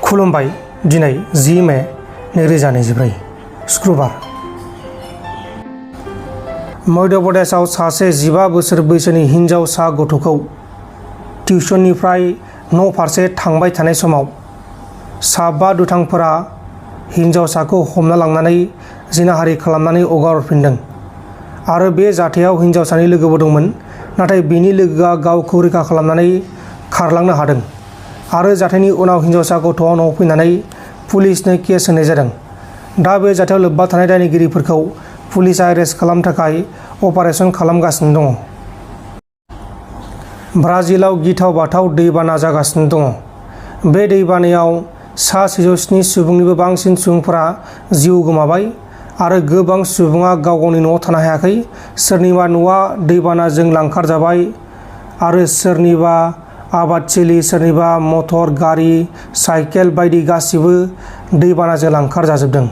खुलुमबाय दिनै 10 मे 2024 शुक्रबार मध्य प्रदेशआव सासे 15 बोसोर बैसोनि हिनजावसा गथ'खौ टिउशननिफ्राय न' फारसे थांबाय थानाय समाव साबा दुथांफोरा हिनजावसाखौ हमना लांनानै जिनाहारि खालामनानै हगारहरफिनदों आरो बे जाथायाव हिनजावसानि लोगोबो दंमोन, नाथाय बिनि लोगोआ गावखौ रैखा खालामनानै खारलांनो हादों आरो जाथायनि उनाव हिनजावसा गथ'आ न'आव फैनानै पुलिसनो केस होनाय जादों। दा बे जाथायाव लोब्बा थानाय दायनिगिरिफोरखौ पुलिसआ एरेस्ट खालामनो थाखाय अपारेशन खालामगासिनो दङ। ब्राजिलाव गिथाव बाथाव दैबाना जागासिनो दङ। बे दैबानायाव सा 107 सुबुंनिबो बांसिन सुबुंफोरा जिउ गोमाबाय आरो गोबां सुबुङा गाव गावनि न'आव थानो हायाखै। सोरनिबा न'आ दैबानाजों लांखारजाबाय आरो सोरनिबा आबादथिलि, सोरनिबा मटर गारि, साइकेल बायदि गासिबो दैबानाजों लांखारजाजोबदों।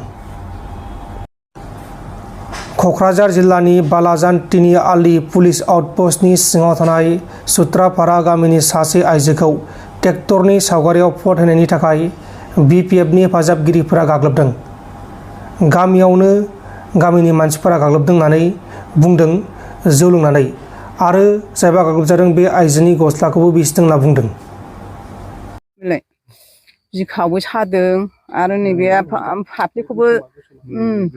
क'क्राझार जिल्लानि बालाजान तिनि आलि पुलिस आउटपस्टनि सिङाव थानाय सुत्रापारा गामिनि सासे आइजोखौ ट्रेक्टरनि सावगारियाव भट होनायनि थाखाय BPFनि हेफाजाबगिरिफोरा गाग्लोबदों। गामियावनो गामिनि मानसिफोरा गाग्लोबदों होननानै बुंदों जौ लोंनानै, आरो जायबा गाग्लोबजादों बे आइजोनि गस्लाखौबो बिसिदों होनना बुंदों। बिखाबो सादों आरो नैबे फाफ्लिखौबो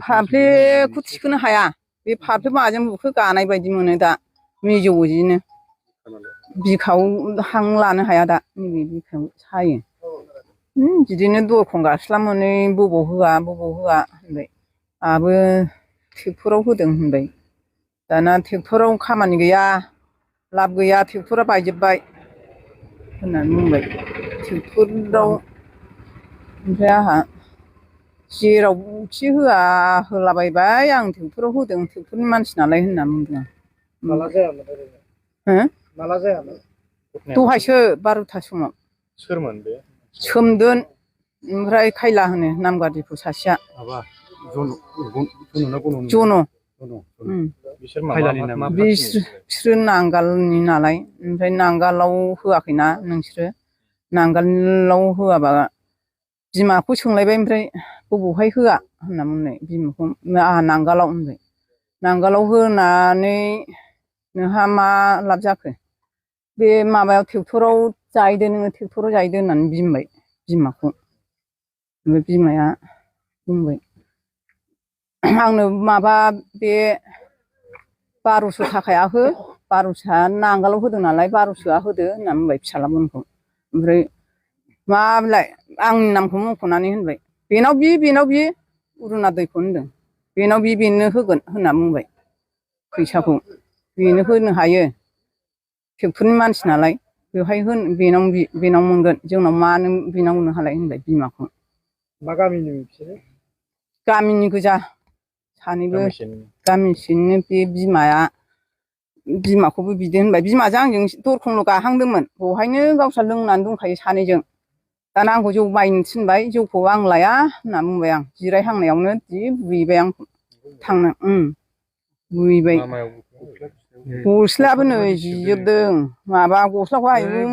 फाफ्लिखौ थिखोनो हाया। बे फाफ्लि माजों बुखो गानाय बायदि मोनो दा मिजौजिनो। बिखायाव हां लानो हाया दा नैबे बिखायाव सायो। बिदिनो दरखं गास्ला मोनै बबाव होआ होनबाय। आहाबो ट्रेक्टराव होदों होनबाय। दाना ट्रेक्टराव खामानि गैया, लाब गैया, ट्रेक्टरा बायजोब्बाय होननानै बुंबाय। ट्रेक्टराव ओमफ्राय आंहा जेरावखि होआ होलाबायबाय, आं ट्रेक्टराव होदों, ट्रेक्टरनि मानसि नालाय होननानै बुंदों आं। माला जायामोन ओरैनो? माला जायामोन? दहायसो 12था समाव। सोरमोन बे? सोमदोन ओमफ्राय खायला होनो नामगारिखौ सासेया। जन'। बिसोरो नांगालनि नालाय, ओमफ्राय नांगालाव होआखैना नोंसोरो, नांगालाव होआबा बिमाखौ सोंलायबाय, ओमफ्राय बबावहाय होआ होनना बुंनाय बिमाखौ। आंहा नांगालाव होनबाय। नांगालाव होनानै नोंहा मा लाब जाखो? बे माबायाव ट्रेक्टराव जाहैदो नोङो, ट्रेक्टराव जाहैदो होननानै बिमबाय बिमाखौ। ओमफ्राय बिमाया बुंबाय आंनो माबा बे 1200 थाखाया हो, 1200 नांगालाव होदों नालाय 1200 होदो होनना बुंबाय फिसाज्लामोनखौ। ओमफ्राय मा बेलाय आंनि नामखौ मख'नानै होनबाय, बेनाव बि अरुनादयखौ होनदों, बेनाव बेनो होगोन होनना बुंबाय फैसाखौ। बेनो होनो हायो, ट्रेक्टरनि मानसि नालाय, बेवहाय बेनाव मोनगोन, जोंनाव मानो बेनाव होनो हालाय होनबाय बिमाखौ। मा गामिनि बिसोरो? गामिनि गोजा सानैबो, गामिसेनिनो। बे बिमाया बिमाखौबो बिदो होनबाय। बिमाजों आंजों दरखंल' गाहांदोंमोन, बेवहायनो गावस्रा लोंनानै दंखायो सानैजों। दाना आंखौ जौ बायनो थिनबाय, जौखौ आं लाया होनना बुंबाय आं। जिरायहांनायावनो जि बुहैबाय आंखौ थांनो। बुहैबाय। गस्लायाबो नै जिजोबदों, माबा गस्लाखौ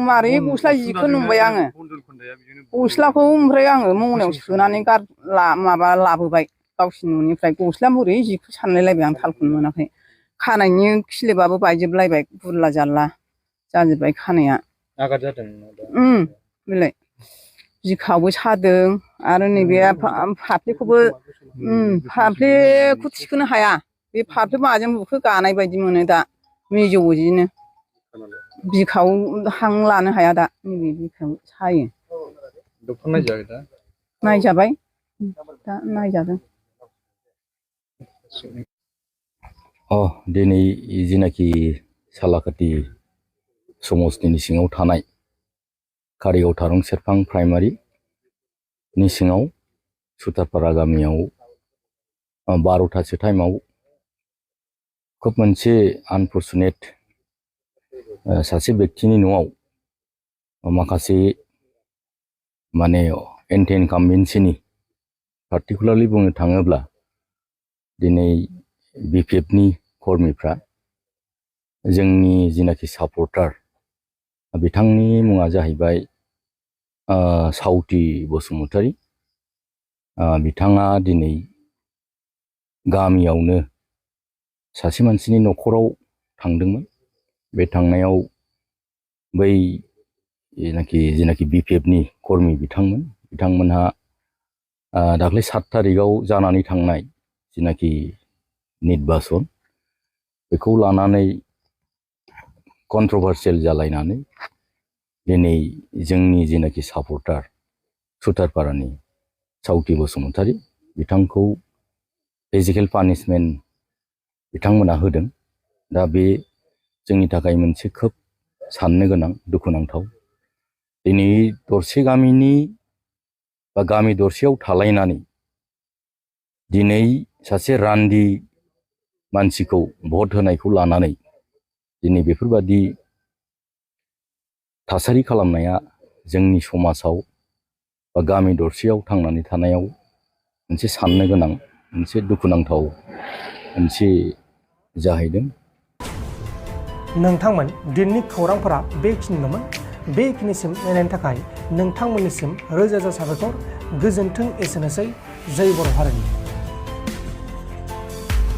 मारै गस्ला जिखो नंबाय आङो। गस्लाखौ ओमफ्राय आङो मनायाव सोनानै लाबोबाय गावसिनि न'निफ्राय। गस्लाया बोरै जिखो सानलायलायबाय आं, थालखौनो मोनाखै। खानायनि खिलिबाबो बायजोबलायबाय, बुरला जारला जाजोब्बाय खानाया। आघात जादों? बेलाय बिखायावबो सादों आरो नैबे फाफ्लिखौ थिखोनो हाया। बे फाफ्लि माजों बुखो गानाय बायदि मोनो दा मिजौजिनो। बिखायाव हां लानो हाया दा नैबे बिखायाव सायो। डक्टर नायजायाखै दा? नायजाबाय, दा नायजादों। दिनै जिनाखि सालाकाटि समस्तिनि सिङाव थानाय कारिगाव थारं सेरफां प्राइमारिनि सिङाव सुत्रापारा गामियाव 12थासो टाइमाव खोब मोनसे आनफर्चुनेट सासे बेक्तिनि न'आव माखासे एन्टि इनकाम्बेन्सिनि, पार्टिकुलारलि बुंनो थाङोब्ला दिनै BPFनि कर्मिफ्रा जोंनि जिनाखि सापर्टार, बिथांनि मुङा जाहैबाय साउथि बसुमतारी बिथाङा दिनै गामियावनो सासे मानसिनि न'खराव थांदोंमोन। बे थांनायाव बै जेनाखि बिपिएफनि कर्मि बिथांमोनहा दाख्लै 7 तारिखआव जानानै थांनाय जेनाखि निर्बासन बेखौ लानानै कन्ट्रभार्सियेल जालायनानै दिनै जोंनि जेनाखि सापर्टार सुतारपारानि साउथि बसुमतारी बिथांखौ फिजिकेल पानिशमेन्ट बिथांमोना होदों। दा बे जोंनि थाखाय मोनसे खोब साननो गोनां दुखुनांथाव। दिनै दरसे गामिनि बा गामि दरसेयाव थालायनानै दिनै सासे रान्दि मानसिखौ भट होनायखौ लानानै दिनै बेफोरबादि थासारि खालामनाया जोंनि समाजाव बा गामि दरसेयाव थांनानै थानायाव मोनसे साननो गोनां मोनसे दुखुनांथाव मोनसे जाहैदों। नोंथांमोन दिननि खौरांफोरा बेखिनिल'मोन। बेखिनिसिम नायनायनि थाखाय नोंथांमोननिसिम रोजा रोजा साबायखर। गोजोन्थों। एसेनोसै। जय बर' हारिनि।